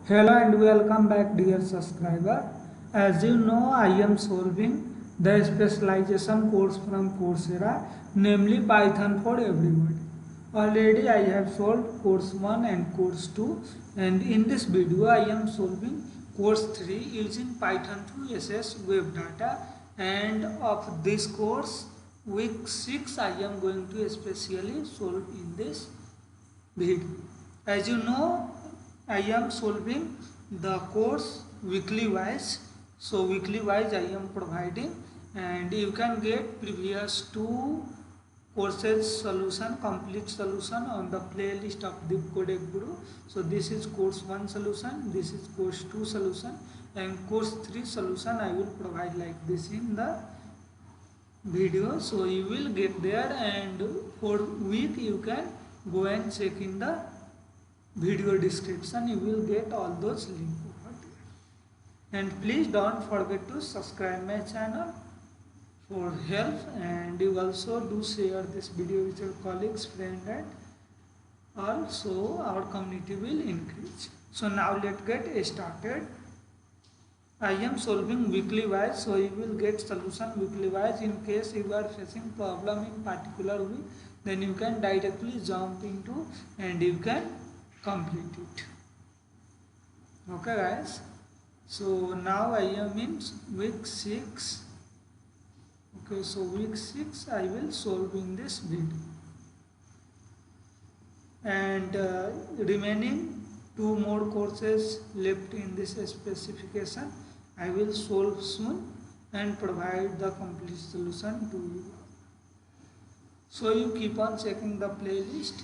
Hello and welcome back dear subscriber. As you know, I am solving the specialization course from Coursera, namely Python for everybody. Already I have solved course 1 and course 2, and in this video I am solving course 3 using Python to assess web data, and of this course week 6 I am going to especially solve in this video. As you know, I am solving the course weekly wise. So weekly wise I am providing, and you can get previous two courses solution, complete solution on the playlist of Deep Codec Guru. So this is course 1 solution, this is course 2 solution, and course 3 solution I will provide like this in the video. So you will get there, and for week you can go and check in the video description, you will get all those links over there. And please don't forget to subscribe my channel for help, and you also do share this video with your colleagues, friends, and also our community will increase. So now let's get started. I am solving weekly wise, so you will get solution weekly wise. In case you are facing problem in particular week, then you can directly jump into and you can complete it. Okay guys, so now I am in week 6. Okay, so week 6 I will solve in this video, and remaining two more courses left in this specification I will solve soon and provide the complete solution to you. So you keep on checking the playlist,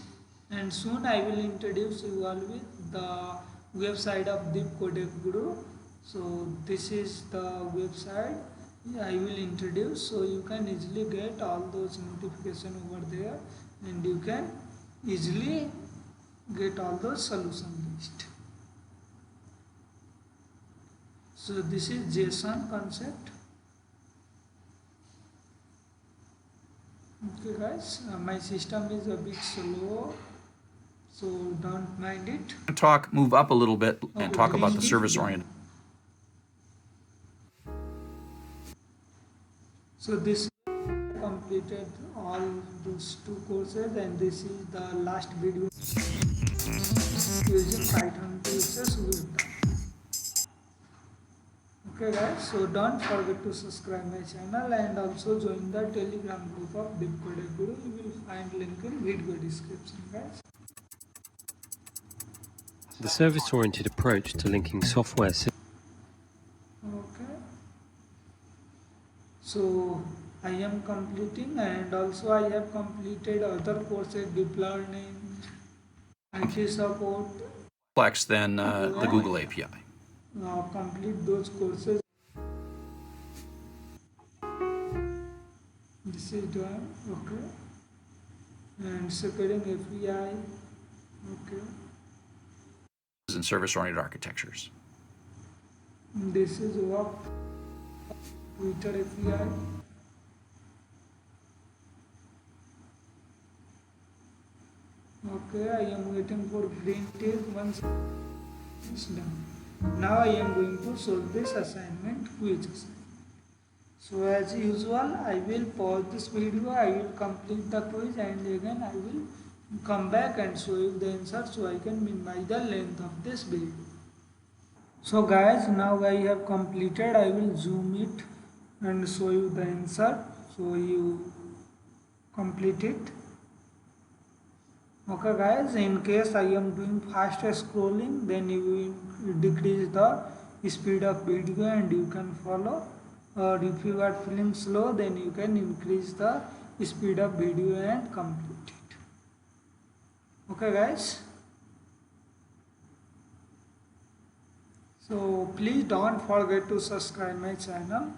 and soon I will introduce you all with the website of Deep Codec Guru. So this is the website I will introduce, so you can easily get all those notifications over there, and you can easily get all those solution list. So this is JSON concept. Okay guys, my system is a bit slow, so don't mind it. Move up a little bit and Okay, talk about the green service tea. oriented. So this completed all those two courses, and this is the last video using Python to access web data. Okay guys, so don't forget to subscribe my channel and also join the Telegram group of Deep Codec Guru. You will find link in video description guys. The service-oriented approach to linking software. Okay, so I am completing, and also I have completed other courses, deep learning, IT support. Complex than the Google API. Complete those courses. This is done. Okay, and securing API. Okay, And service-oriented architectures. this is work Twitter API. Okay, I am waiting for green tick. Once it's done, now I am going to solve this assignment, quiz assignment. So as usual, I will pause this video, I will complete the quiz, and again I will come back and show you the answer, so I can minimize the length of this video. So guys, now I have completed. I will zoom it and show you the answer, so you complete it. Okay guys, in case I am doing fast scrolling, then you will decrease the speed of video and you can follow, or if you are feeling slow, then you can increase the speed of video and complete it. Okay guys, so please don't forget to subscribe my channel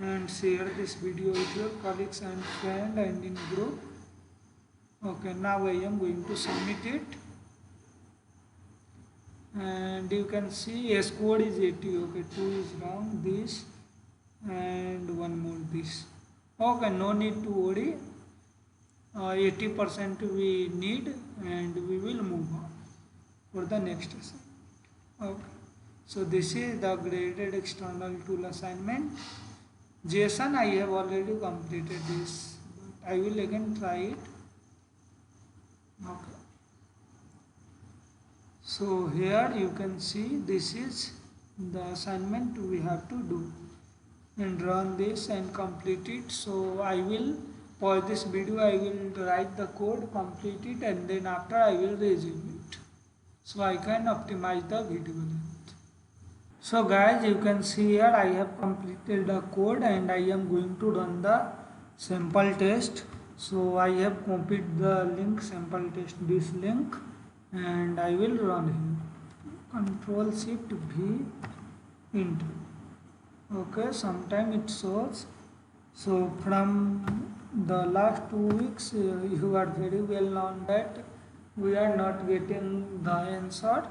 and share this video with your colleagues and friends and in group. Okay, now I am going to submit it, and you can see S code is 80. Okay, 2 is wrong, this, and one more this. Okay, no need to worry, 80% we need, and we will move on for the next assignment. Okay. So this is the graded external tool assignment. JSON I have already completed this, but I will again try it. Okay. So here you can see this is the assignment we have to do, and run this and complete it. So I will pause this video, I will write the code, complete it, and then after I will resume it, so I can optimize the video length. So guys, you can see here I have completed the code and I am going to run the sample test. So I have copied the link, sample test, this link, and I will run here. Control Shift V, enter. Okay, sometime it shows. So from the last 2 weeks, you are very well known that we are not getting the answer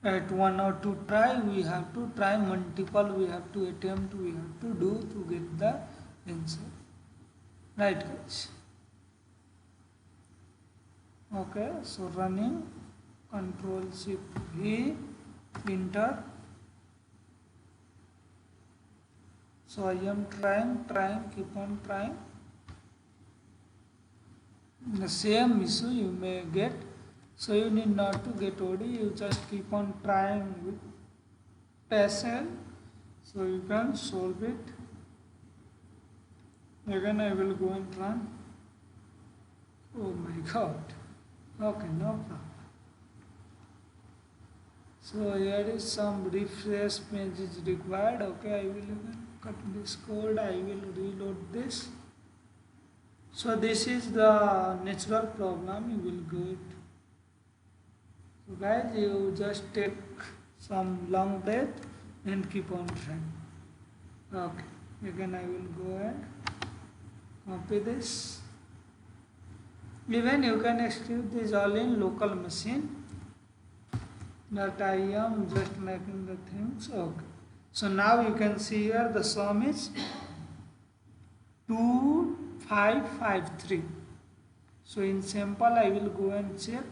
at one or two try. We have to try multiple, we have to attempt, we have to do to get the answer, right guys? Okay, so running, Control Shift V, enter. So I am trying, keep on trying. The same issue you may get, so you need not to get OD, you just keep on trying with patience, so you can solve it. Again I will go and run. Oh my god. Okay, no problem. So here is some refresh page is required. Okay, I will again cut this code, I will reload this. So this is the natural problem you will get. So guys, you just take some long breath and keep on trying. Okay, again I will go and copy this. Even you can execute this all in local machine, but I am just making the things. Okay, so now you can see here the sum is 2553. So in sample I will go and check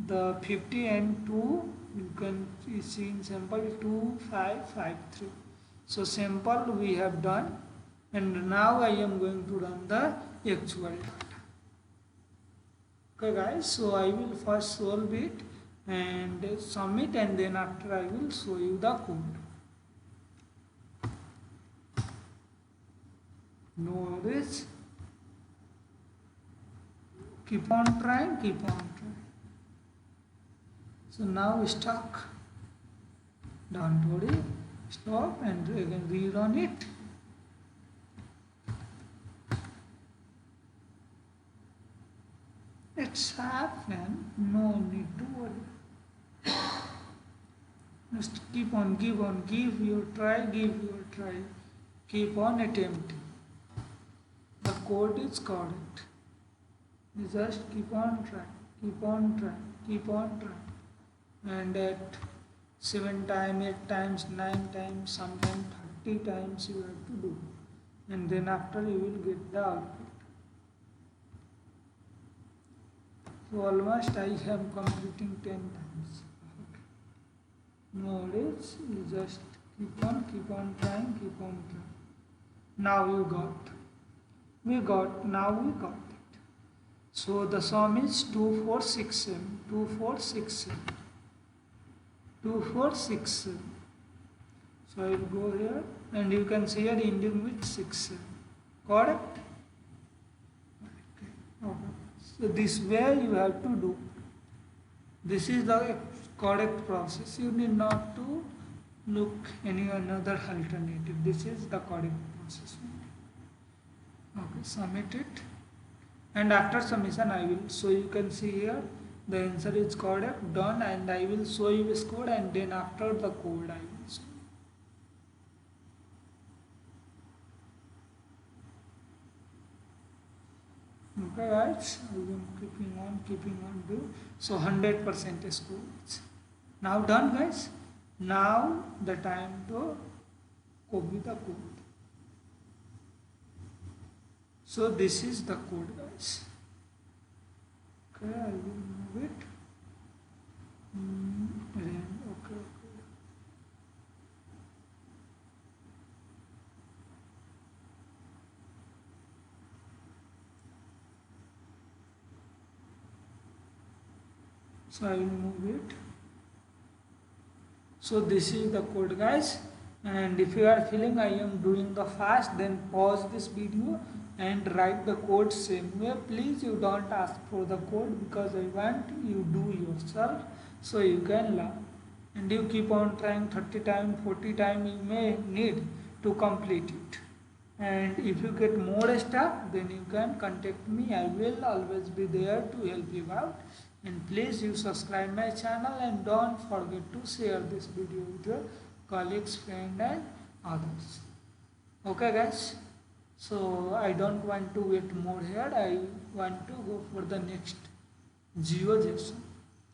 the 50 and 2, you can see in sample 2553. So sample we have done, and now I am going to run the actual data. Okay guys, so I will first solve it and submit, and then after I will show you the code. No worries. Keep on trying, keep on trying. So now stuck. Don't worry. Stop and again rerun it. It's happened. No need to worry. Just keep on, give your try, keep on attempting. The code is correct. You just keep on trying, and at 7 times, 8 times, 9 times, sometimes 30 times you have to do, and then after you will get the output. So almost I am completing 10 times. Okay. No worries, you just keep on trying. Now you got. We got it. So the sum is 2467. So I will go here, and you can see here ending with 67. Correct? Okay. So this way you have to do. This is the correct process. You need not to look any another alternative. This is the correct process. Okay, submit it, and after submission I will, so you can see here the answer is correct, done, and I will show you this code, and then after the code I will show. Okay guys, I am keeping on do. So 100% scores. Now done guys. Now the time to copy the code. So this is the code guys. Okay, I will move it. Okay. So I will move it. So this is the code, guys, and if you are feeling I am doing the fast, then pause this video and write the code same way. Please, you don't ask for the code because I want you do yourself so you can learn, and you keep on trying 30 times, 40 times you may need to complete it. And if you get more stuff, then you can contact me. I will always be there to help you out. And please, you subscribe my channel and don't forget to share this video with your colleagues, friends and others. Okay guys, so I don't want to wait more here. I want to go for the next GeoJSON.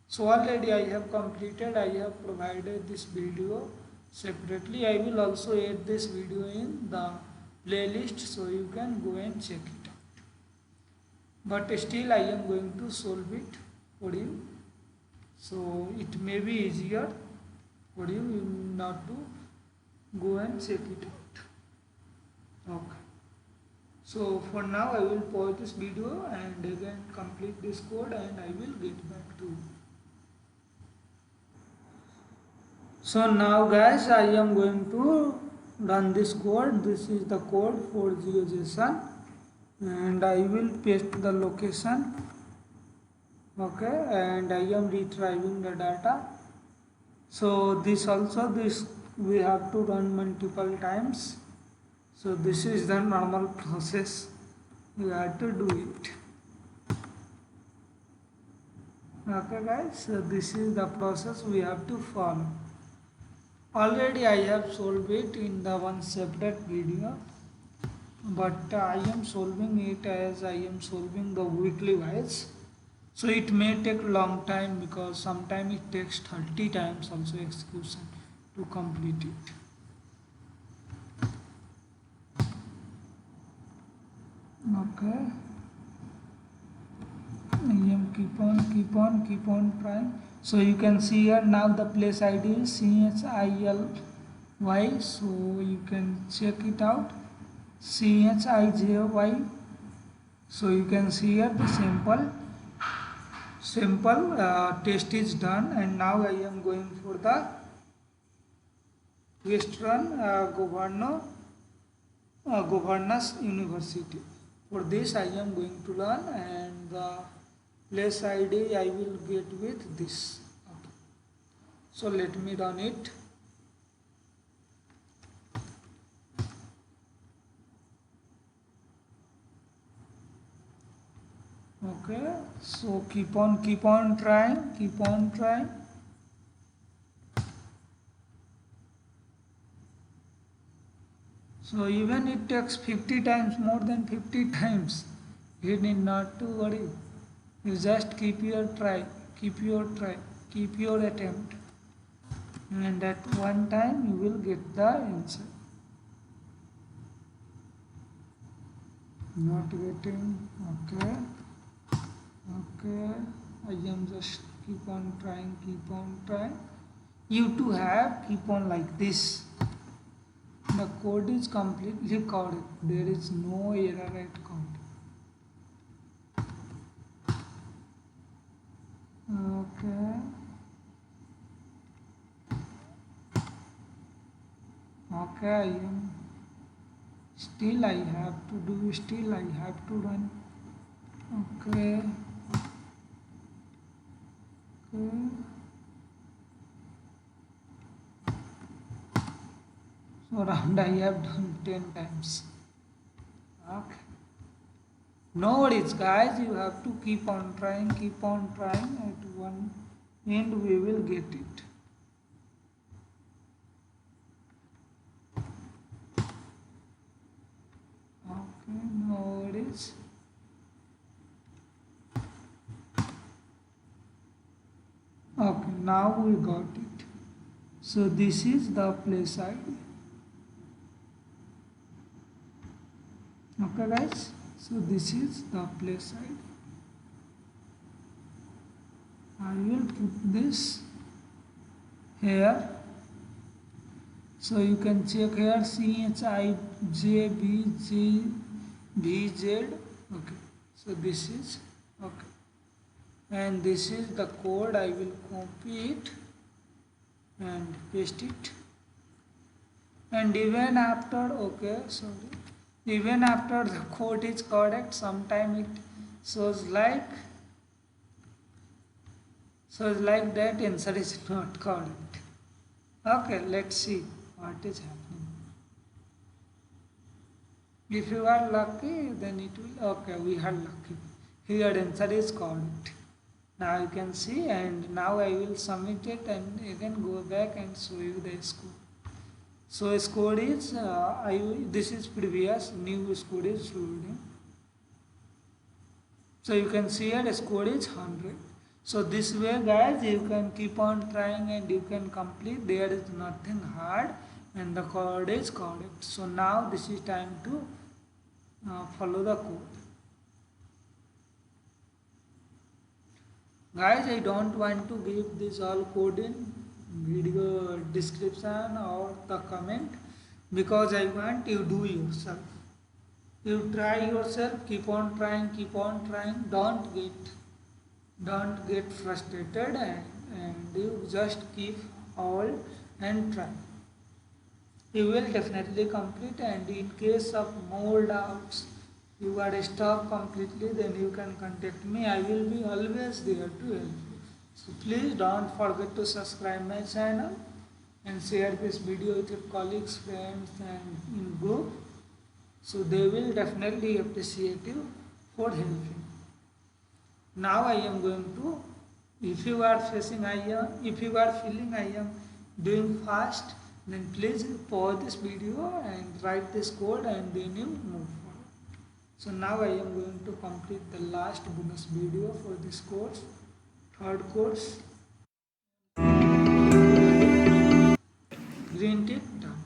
So already I have completed, I have provided this video separately. I will also add this video in the playlist so you can go and check it out. But still I am going to solve it for you. So it may be easier for you not to go and check it out. Okay. So for now I will pause this video and again complete this code and I will get back to you. So now guys, I am going to run this code. This is the code for GeoJSON and I will paste the location. Okay, and I am retrieving the data. So this we have to run multiple times. So this is the normal process. You have to do it. Okay guys, so this is the process we have to follow. Already I have solved it in the one separate video, but I am solving it as I am solving the weekly wise. So it may take long time because sometimes it takes 30 times also execution to complete it. Okay. I am keep on trying. So you can see here now the place ID is CHILY. So you can check it out. CHIJY. So you can see here the simple test is done, and now I am going for the Western Governors University. For this I am going to learn, and the place ID I will get with this. Okay. So let me run it. Okay, so keep on trying. So even it takes 50 times, more than 50 times, you need not to worry. You just keep your attempt, and at one time you will get the answer. Not getting. Okay, I am just keep on trying. You too have keep on like this. The code is completely correct. There is no error at code. Okay, I am still I have to run. Okay. So round I have done 10 times. Okay. No worries guys, you have to keep on trying. At one end we will get it. Okay, no worries. Okay, now we got it. So this is the place ID. Okay guys, so this is the place ID. I will put this here. So you can check here CHIJBVZ. Okay, so this is okay. and this is the code. I will copy it and paste it, and even after even after the code is correct, sometime it shows like that answer is not correct. Okay, let's see what is happening. If you are lucky, then it will. Okay, we are lucky. Here answer is correct. Now you can see, and now I will submit it and again go back and show you the score. So score is this is previous, new score is loading. So you can see here score is 100. So this way guys, you can keep on trying and you can complete. There is nothing hard and the code is correct. So now this is time to follow the code. Guys, I don't want to give this all code in video description or the comment, because I want you do yourself. You try yourself, keep on trying, don't get frustrated, and you just keep all and try. You will definitely complete, and in case of more doubts, you are stuck completely, then you can contact me. I will be always there to help you. So please don't forget to subscribe my channel and share this video with your colleagues, friends and in group. So they will definitely appreciate you for helping. Now I am going to, if you are feeling I am doing fast, then please pause this video and write this code and then you move forward. So now I am going to complete the last bonus video for this course, third course. Green tick done.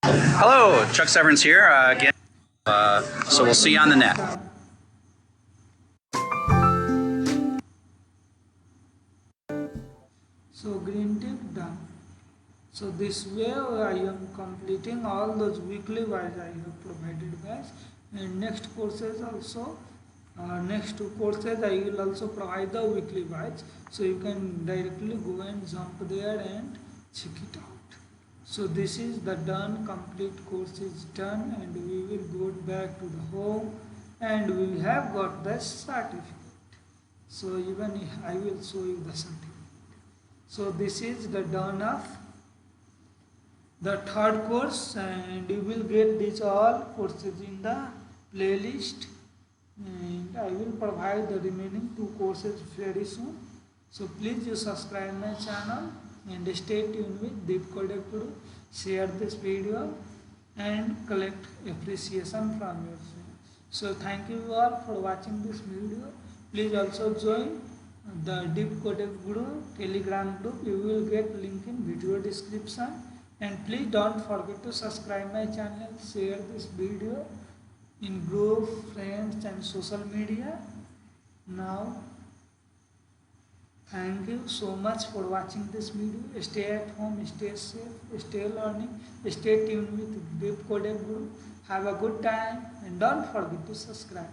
Hello, Chuck Severance here again. So we'll see you on the net. So green tick done. So this way I am completing all those weekly wise I have provided guys, and next courses also, next two courses I will also provide the weekly wise, so you can directly go and jump there and check it out. So this is the done, complete course is done, and we will go back to the home and we have got the certificate. So even I will show you the certificate. So this is the done of the third course, and you will get these all courses in the playlist, and I will provide the remaining two courses very soon. So please you subscribe my channel and stay tuned with Deep Codec Guru. Share this video and collect appreciation from your friends. So thank you all for watching this video. Please also join the Deep Codec Guru Telegram group. You will get link in video description. And please don't forget to subscribe my channel, share this video in group, friends and social media. Now, thank you so much for watching this video. Stay at home, stay safe, stay learning, stay tuned with Deep Codec Guru. Have a good time and don't forget to subscribe.